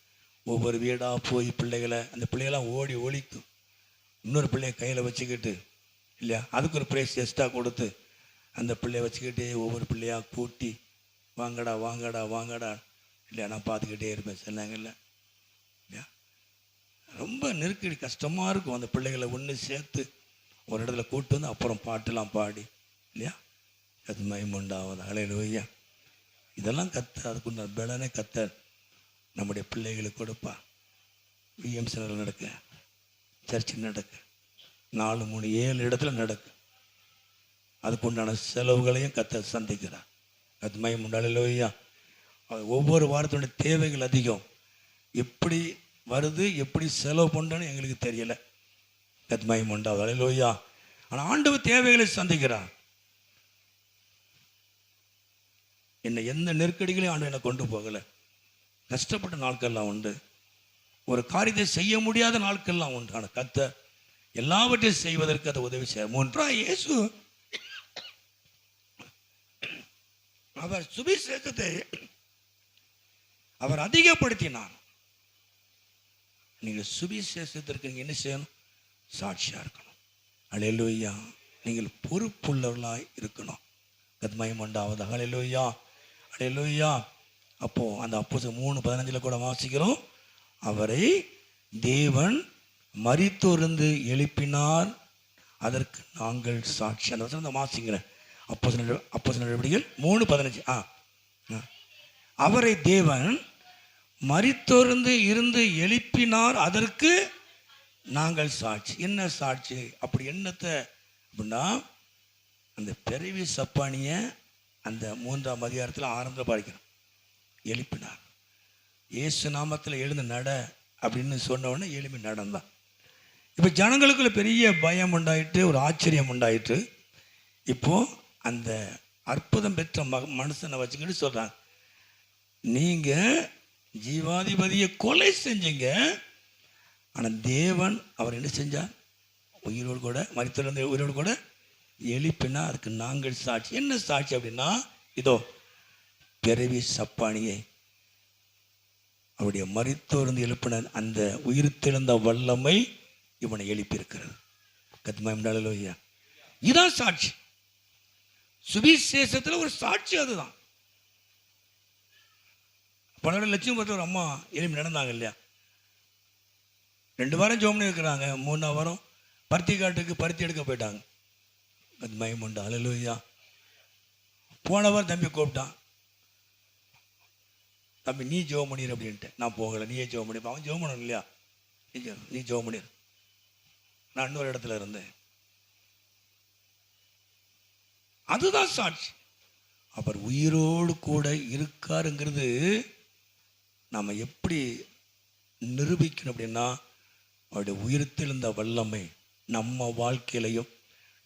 ஒவ்வொரு வீடாக போய் பிள்ளைகளை, அந்த பிள்ளைகளாம் ஓடி ஒழிக்கும். இன்னொரு பிள்ளைய கையில் வச்சுக்கிட்டு இல்லையா, அதுக்கு ஒரு ப்ரைஸ் எக்ஸ்ட்ரா கொடுத்து அந்த பிள்ளைய வச்சுக்கிட்டே ஒவ்வொரு பிள்ளையாக கூட்டி வாங்கடா வாங்கடா வாங்கடா இல்லையா, நான் பார்த்துக்கிட்டே இருப்பேன். சொன்னாங்க இல்லை இல்லையா? ரொம்ப நெருக்கடி, கஷ்டமாக இருக்கும். அந்த பிள்ளைகளை ஒன்று சேர்த்து ஒரு இடத்துல கூட்டு வந்து அப்புறம் பாட்டெல்லாம் பாடி இல்லையா, அது மகிமை உண்டாவது. ஹல்லேலூயா. இதெல்லாம் அதுக்குள்ள பலனே கர்த்தர் நம்முடைய பிள்ளைகளுக்கு கொடுப்பா. விஎம்சியில் நடக்க, சர்ச்சில் நடக்க, 4, 3, 7 இடத்துல நடக்கு. அதுக்குண்டான செலவுகளையும் கர்த்தர் சந்திக்கிறார். அது மகிமை உண்டாவது. ஹல்லேலூயா. ஒவ்வொரு வாரத்தினுடைய தேவைகள் அதிகம். எப்படி வருது, எப்படி செலவு பண்ணுறேன்னு எங்களுக்கு தெரியலை. அது மகிமை உண்டாவது. ஹல்லேலூயா. ஆனால் ஆண்டவர் தேவைகளை சந்திக்கிறார். என்னை எந்த நெருக்கடிகளையும் ஆண்டு என்னை கொண்டு போகலை. கஷ்டப்பட்ட நாட்கள்லாம் உண்டு, ஒரு காரியத்தை செய்ய முடியாத நாட்கள்லாம் உண்டு. ஆனால் கர்த்தர் எல்லாவற்றையும் செய்வதற்கு அதை உதவி செய்ய. 3 இயேசு அவர் சுவிசேஷத்தை அவர் அதிகப்படுத்தினார். நீங்கள் சுவிசேஷத்திற்கு நீங்கள் என்ன செய்யணும்? சாட்சியாக இருக்கணும். அல்லேலூயா. நீங்கள் பொறுப்புள்ளவர்களாய் இருக்கணும். கத்மயம் உண்டாவது. அல்லேலூயா, அல்லேலூயா. அப்போது அந்த அப்போஸ்தலர் 3:15 கூட வாசிக்கிறோம், அவரை தேவன் மரித்தோரிலிருந்து எழுப்பினார், அதற்கு நாங்கள் சாட்சி. அந்த வசனம் வாசிக்கிறேன். அப்போஸ்தலர் நடவடிக்கைகள் 3:15. அவரை தேவன் மரித்தோரிலிருந்து எழுப்பினார், அதற்கு நாங்கள் சாட்சி. என்ன சாட்சி? அப்படி என்னத்தை அப்படின்னா, அந்த பிறவி சப்பானிய அந்த 3ஆம் அதிகாரத்தில் ஆரம்பத்தில் படிக்கிறோம். எழுப்பினார். இயேசு நாமத்தில் எழுந்து நட அப்படின்னு சொன்ன உடனே எழுப்பி நடந்தான். இப்போ ஜனங்களுக்குள்ள பெரிய பயம் உண்டாயிட்டு, ஒரு ஆச்சரியம் உண்டாயிட்டு. இப்போது அந்த அற்புதம் பெற்ற மனுஷனை வச்சுக்கிட்டு சொல்கிறாங்க, நீங்கள் ஜீவாதிபதியை கொலை செஞ்சீங்க, ஆனால் தேவன் அவர் என்ன செஞ்சார்? உயிரோடு கூட மரித்தோரிலிருந்து உயிரோடு கூட எழுப்பினா, அதுக்கு நாங்கள் சாட்சி. என்ன சாட்சி அப்படின்னா, இதோ பிறவி சப்பானியை அவருடைய மரித்தோரிலிருந்து எழுப்பின அந்த உயிர்த்தெழுந்த வல்லமை இவனை எழுப்பியிருக்கிறது. கத்மயம். இதுதான் சாட்சி. சுவிசேஷத்தில் ஒரு சாட்சி அதுதான். 12 லட்சம் ஒரு அம்மா எழுப்பி நடந்தாங்க இல்லையா? 2 வாரம் ஜோம்னு இருக்கிறாங்க. 3ஆம் வாரம் பருத்தி காட்டுக்கு பருத்தி எடுக்க போயிட்டாங்க. கத்மயம் உண்டு. அல்லேலூயா. போன வாரம் தம்பி கூப்பிட்டான், தம்பி நீ ஜோம் பண்ணிடு அப்படின்ட்டு. நான் போகலை, நீயே ஜோம் பண்ணி. அவன் ஜோம் பண்ணணும் இல்லையா? நீ ஜோம் பண்ணிடு. நான் இன்னொரு இடத்துல இருந்தேன். அதுதான் சாட்சி. அவர் உயிரோடு கூட இருக்காருங்கிறது நாம் எப்படி நிரூபிக்கணும் அப்படின்னா, அவருடைய உயிர்த்தெழுந்த வல்லமை நம்ம வாழ்க்கையிலையும்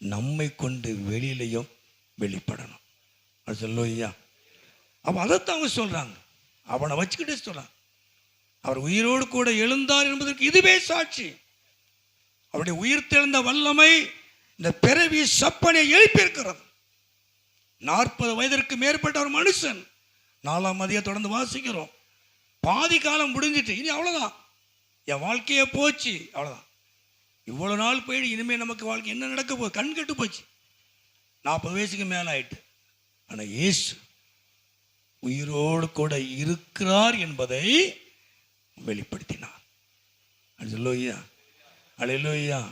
நம்மை கொண்டு வெளியிலையும் வெளிப்படணும். அது சொல்லுவையா? அப்போ அதைத்தான் அவங்க சொல்கிறாங்க. அவனை வச்சுக்கிட்டே சொல்கிறான், அவர் உயிரோடு கூட எழுந்தார் என்பதற்கு இதுவே சாட்சி. அவருடைய உயிர்த்தெழுந்த வல்லமை இந்த பிறவி சப்பனை எழுப்பியிருக்கிறது. 40 வயதிற்கு மேற்பட்ட ஒரு மனுஷன். 4ஆம் அதிகாரம் தொடர்ந்து வாசிக்கிறோம். பாதி காலம் முடிஞ்சிட்டு, இனி அவ்வளோதான், என் வாழ்க்கையே போச்சு, அவ்வளோதான், இவ்வளோ நாள் போயிடு, இனிமேல் நமக்கு வாழ்க்கை என்ன நடக்க போகுது? கண் கெட்டு போச்சு. 40 வயசுக்கு மேலே ஆயிட்டு. ஆனால் இயேசு உயிரோடு கூட இருக்கிறார் என்பதை வெளிப்படுத்தினார். அல்லேலூயா, அல்லேலூயா.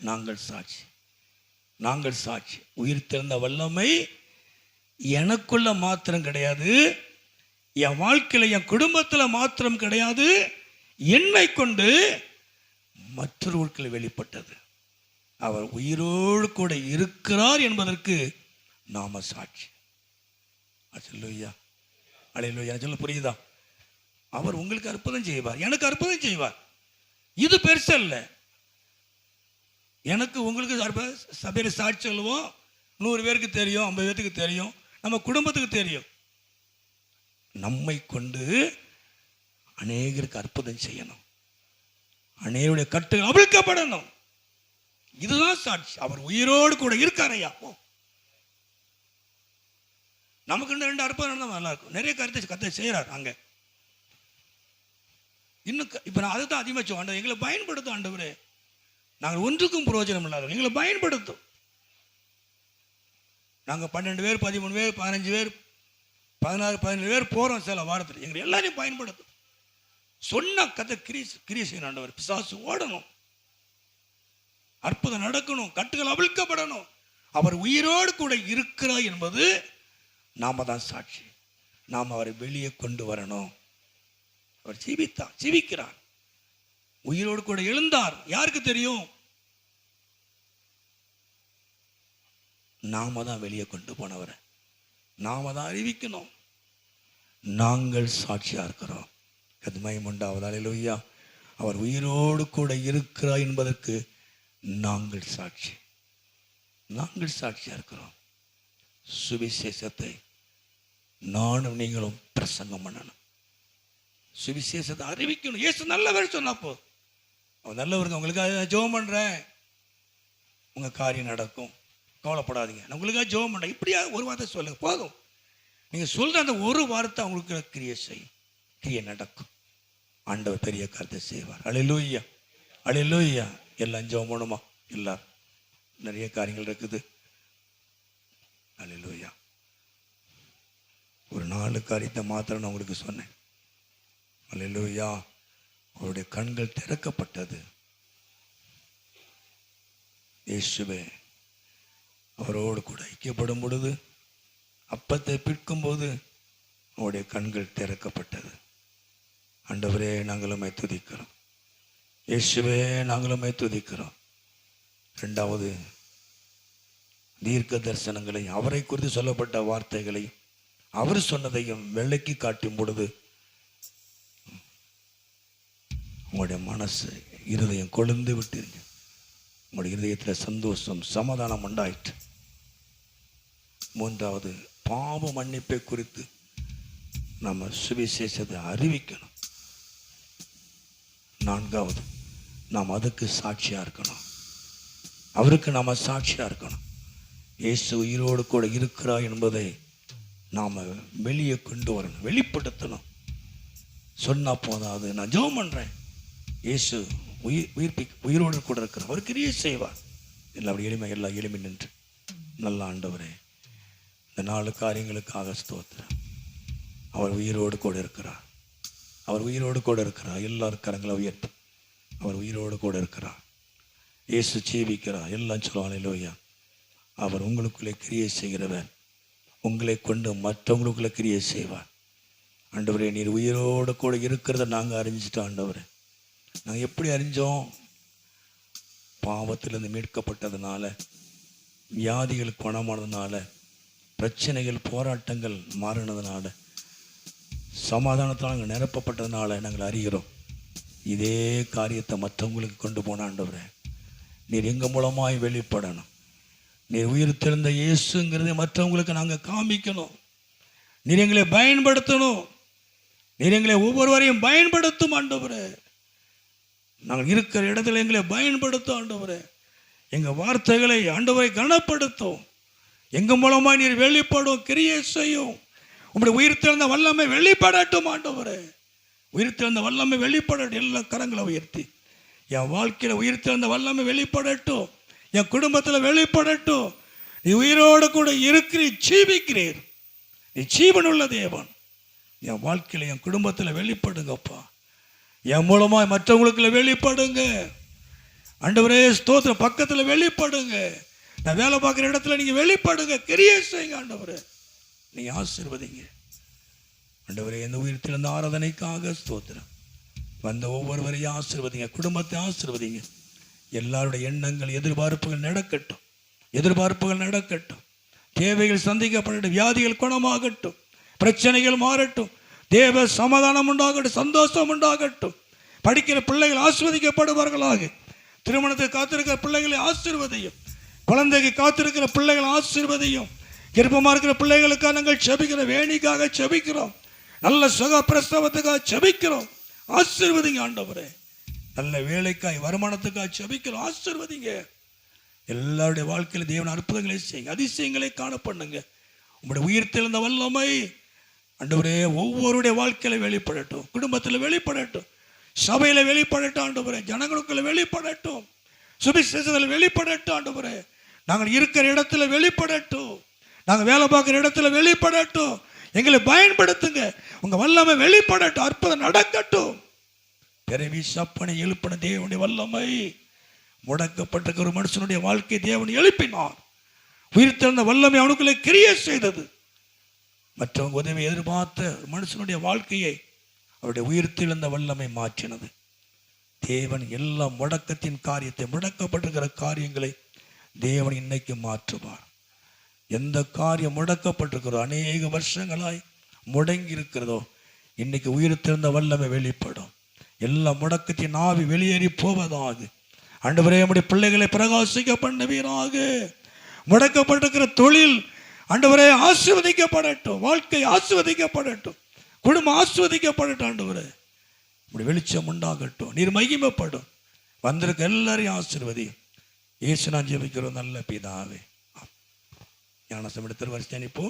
நாங்கள் சாட்சி, நாங்கள் சாட்சி. உயிர்த்தெழுந்த வல்லமை எனக்குள்ள மாத்திரம் கிடையாது, என் வாழ்க்கையில் என் குடும்பத்தில் மாத்திரம் கிடையாது, என்னை கொண்டு மற்றவர்களுக்கு வெளிப்பட்டது. அவர் உயிரோடு கூட இருக்கிறார் என்பதற்கு நாம சாட்சி. அல்லேலூயா, அல்லேலூயா. சொல்ல புரியுதா? அவர் உங்களுக்கு அற்புதம் செய்வார், எனக்கு அற்புதம் செய்வார். இது பெருசு இல்லை. எனக்கு உங்களுக்கு சபையில் சாட்சி சொல்லுவோம், 100 பேருக்கு தெரியும், 50 பேருக்கு தெரியும், நம்ம குடும்பத்துக்கு தெரியும். நம்மை கொண்டு அநேகருக்கு அற்புதம் செய்யணும், அநேகருடைய கட்டுகள் அவிழ்க்கப்படணும். இதுதான் சாட்சி. அவர் உயிரோடு கூட இருக்காரையா. நமக்கு இன்னும் 2 அற்புதம் நடந்தால் நல்லா இருக்கும். நிறைய கருத்தை செய்கிறார் அங்கே. இன்னும் இப்போ நான் அதை தான் அதிகமாக சொல்லுவேன், எங்களை பயன்படுத்தும் ஆண்டவரே. நாங்கள் ஒன்றுக்கும் பிரயோஜனம் இல்லாதவங்க, எங்களை பயன்படுத்தும். நாங்கள் 12 பேர், 13 பேர், 15 பேர், 16, 17 பேர் போகிறோம் சில வாரத்தில். எங்களை எல்லாரையும் பயன்படுத்தும். சொன்ன கதை கிரியை செய்யணும் ஆண்டவர். பிசாசு ஓடணும், அற்புதம் நடக்கணும், கட்டுகள் அவிழ்க்கப்படணும். அவர் உயிரோடு கூட இருக்கிறார் என்பது நாம தான் சாட்சி. நாம் அவரை வெளியே கொண்டு வரணும். அவர் ஜீவிக்கிறார், உயிரோடு கூட எழுந்தார். யாருக்கு தெரியும்? நாம தான் வெளியே கொண்டு போனவரை நாம தான் அறிவிக்கணும். நாங்கள் சாட்சியா இருக்கிறோம். கத்மயம் உண்டாவது. அல்லேலூயா. அவர் உயிரோடு கூட இருக்கிறார் என்பதற்கு நாங்கள் சாட்சி, நாங்கள் சாட்சியா இருக்கிறோம். சுவிசேஷத்தை நானும் நீங்களும் பிரசங்கம் பண்ணணும், சுவிசேஷத்தை அறிவிக்கணும். இயேசு நல்லவர் சொன்னப்போ, அவன் நல்லவருங்க, உங்களுக்காக ஜெபம் பண்றேன், உங்க காரியம் நடக்கும், கவலைப்படாதீங்க, நான் உங்களுக்காக ஜெபம் பண்றேன், இப்படியா ஒரு வார்த்தை சொல்லுங்க போதும். நீங்க சொல்ற அந்த ஒரு வார்த்தை அவங்களுக்கு கிரியை செய்யும், கிரியை நடக்கும். ஆண்டவர் பெரிய காரியத்தை செய்வார். அல்லேலூயா, அல்லேலூயா. எல்லாம் ஜெபம் பண்ணுமா? எல்லாரும் நிறைய காரியங்கள் இருக்குது. அல்லேலூயா. ஒரு 4 காரியத்தை மாத்திரம் நான் உங்களுக்கு சொன்னேன். அல்லேலூயா. அவருடைய கண்கள் திறக்கப்பட்டது. இயேசுவே அவரோடு கூட ஐக்கியப்படும் பொழுது, அப்பத்தை பிற்கும் போது அவருடைய கண்கள் திறக்கப்பட்டது. ஆண்டவரே நாங்களுமே துதிக்கிறோம். இயேசுவே நாங்களுமே துதிக்கிறோம். 2வது, தீர்க்க தரிசனங்களை, அவரை குறித்து சொல்லப்பட்ட வார்த்தைகளை, அவர் சொன்னதையும் விளக்கி காட்டும் பொழுது உங்களுடைய மனசு இருதயம் கொழுந்து விட்டுருங்க. உங்களுடைய இருதயத்தில் சந்தோஷம் சமாதானம் உண்டாயிற்று. 3வது, பாவ மன்னிப்பை குறித்து நம்ம சுவிசேஷத்தை அறிவிக்கணும். 4வது, நாம் அதுக்கு சாட்சியா இருக்கணும். அவருக்கு நாம சாட்சியா இருக்கணும். இயேசு உயிரோடு கூட இருக்கிறார் என்பதை நாம வெளியே கொண்டு வரணும், வெளிப்படுத்தணும். சொன்னா போதாது. நான் ஜெபம் பண்றேன், இயேசு உயிரோடு கூட இருக்கிறார், அவர் கிரியை செய்வார். எல்லாம் எளிமை நின்று, நல்ல ஆண்டவரே இந்த 4 காரியங்களுக்காக ஸ்தோத்திரம். அவர் உயிரோடு கூட இருக்கிறார், அவர் உயிரோடு கூட இருக்கிறார். எல்லாரும் கரங்களை உயர்த்து. அவர் உயிரோடு கூட இருக்கிறார். இயேசு ஜீவிக்கிறார். எல்லாம் சொல்லுவாங்க அல்லேலூயா. அவர் உங்களுக்குள்ளே கிரியை செய்கிறவர், உங்களை கொண்டு மற்றவங்களுக்குள்ளே கிரியை செய்வார். ஆண்டவரே நீர் உயிரோடு கூட இருக்கிறத நாங்கள் அறிஞ்சிட்டோம். ஆண்டவரே நாங்கள் எப்படி அறிஞ்சோம்? பாவத்திலிருந்து மீட்கப்பட்டதுனால, வியாதிகள் குணமானதுனால, பிரச்சனைகள் போராட்டங்கள் மாறினதுனால, சமாதானத்தால் நாங்கள் நிரப்பப்பட்டதுனால நாங்கள் அறிகிறோம். இதே காரியத்தை மற்றவங்களுக்கு கொண்டு போன ஆண்டவரே நீர் எங்கள் மூலமாய் வெளிப்படணும். நீர் உயிர் தெழுந்த இயேசுங்கிறதை மற்றவங்களுக்கு நாங்கள் காமிக்கணும். நீர் எங்களை பயன்படுத்தணும். நீர் எங்களை ஒவ்வொருவரையும் பயன்படுத்தும் ஆண்டவரே. நாங்கள் இருக்கிற இடத்துல எங்களை பயன்படுத்தும் ஆண்டவரே. எங்கள் வார்த்தைகளை ஆண்டவரை கனப்படுத்தும். எங்கள் மூலமாய் நீர் வெளிப்படும், கிரியை செய்யும். உங்களுடைய உயிர் தெழுந்த வல்லமை வெளிப்படட்டும் ஆண்டவரே. உயிர் தெழுந்த வல்லமை வெளிப்படட்டும். எல்லா கரங்களை உயர்த்தி, என் வாழ்க்கையில் உயிர் தெழுந்த வல்லமை வெளிப்படட்டும், என் குடும்பத்தில் வெளிப்படட்டும். நீ உயிரோடு கூட இருக்கிறீர், ஜீவிக்கிறீர், நீ ஜீவனுள்ள தேவன். என் வாழ்க்கையில் என் குடும்பத்தில் வெளிப்படுங்கப்பா. என் மூலமாக மற்றவங்களுக்குள்ள வெளிப்படுங்க ஆண்டவரே. ஸ்தோத்திரம். பக்கத்தில் வெளிப்படுங்க. நான் வேலை பார்க்குற இடத்துல நீங்கள் வெளிப்படுங்க, கிரியை செய்யுங்க ஆண்டவரே. நீங்கள் ஆசீர்வதிங்க ஆண்டவரே. இந்த உயிர் இந்த ஆராதனைக்காக ஸ்தோத்திரம். வந்த ஒவ்வொருவரையும் ஆசீர்வதிங்க, குடும்பத்தை ஆசீர்வதிங்க. எல்லாருடைய எண்ணங்கள், எதிர்பார்ப்புகள் நடக்கட்டும், எதிர்பார்ப்புகள் நடக்கட்டும். தேவைகள் சந்திக்கப்படட்டும், வியாதிகள் குணமாகட்டும், பிரச்சனைகள் மாறட்டும், தேவ சமாதானம் உண்டாகட்டும், சந்தோஷம் உண்டாகட்டும். படிக்கிற பிள்ளைகள் ஆசீர்வதிக்கப்படுவார்களாக. திருமணத்தை காத்திருக்கிற பிள்ளைகளை ஆசீர்வதியும். குழந்தைக்கு காத்திருக்கிற பிள்ளைகள் ஆசீர்வதியும். கர்ப்பமாக இருக்கிற பிள்ளைகளுக்காக நாங்கள் செபிக்கிற வேணிக்காக செபிக்கிறோம். நல்ல சுக பிரசவத்துக்காக செபிக்கிறோம். ஆசீர்வதிங்க ஆண்டவரே. நல்ல வேலைக்காய், வருமானத்துக்காக செபிக்கிறோம். ஆசீர்வதிங்க. எல்லாருடைய வாழ்க்கையில் தேவன் அற்புதங்களை செய்யுங்க, அதிசயங்களை காண பண்ணுங்க. உங்களுடைய உயிர் தெழுந்த வல்லமை ஆண்டவரே ஒவ்வொருடைய வாழ்க்கையில வெளிப்படட்டும், குடும்பத்தில் வெளிப்படட்டும், சபையில வெளிப்படட்டும் ஆண்டவரே, ஜனங்களுக்குள்ள வெளிப்படட்டும், சுவிசேஷத்தில் வெளிப்படட்டும் ஆண்டவரே. நாங்கள் இருக்கிற இடத்துல வெளிப்படட்டும், நாங்கள் வேலை பார்க்குற இடத்துல வெளிப்படட்டும். எங்களை பயன்படுத்துங்க. உங்க வல்லமை வெளிப்படட்டும், அற்புதம் நடக்கட்டும். பிறவி சப்பனை எழுப்பின தேவனுடைய வல்லமை முடக்கப்பட்ட ஒரு மனுஷனுடைய வாழ்க்கை தேவன் எழுப்பினார். உயிர் தெழுந்த வல்லமை அவனுக்குள்ளே கிரியை செய்தது. மற்றவங்க உதவி எதிர்பார்த்த மனுஷனுடைய வாழ்க்கையை அவருடைய உயிர் தெழுந்த வல்லமை மாற்றினது. தேவன் எல்லா முடக்கத்தின் காரியத்தை, முடக்கப்பட்டிருக்கிற காரியங்களை தேவன் இன்னைக்கு மாற்றுவார். எந்த காரியம் முடக்கப்பட்டிருக்கிறதோ, அநேக வருஷங்களாய் முடங்கி இருக்கிறதோ, இன்னைக்கு உயிர் தெழுந்த வல்லமை வெளிப்படும். எல்லா முடக்கத்தின் ஆவி வெளியேறி போவதாக. ஆண்டவரே நம்முடைய பிள்ளைகளை பிரகாசிக்க பண்ணுவீராக. முடக்கப்பட்டிருக்கிற தொழில் ஆண்டவரே ஆசீர்வதிக்கப்படட்டும், வாழ்க்கை ஆசீர்வதிக்கப்படட்டும், குடும்பம் ஆசீர்வதிக்கப்படட்டும். ஆண்டவரே இப்படி வெளிச்சம் உண்டாகட்டும், நீர் மகிமைப்படும். வந்திருக்க எல்லாரையும் ஆசீர்வதியும். இயேசு நான் ஜெபிக்கிறோம் நல்ல பிதாவே. ஞானசம் எடுத்து வருஷம் இப்போ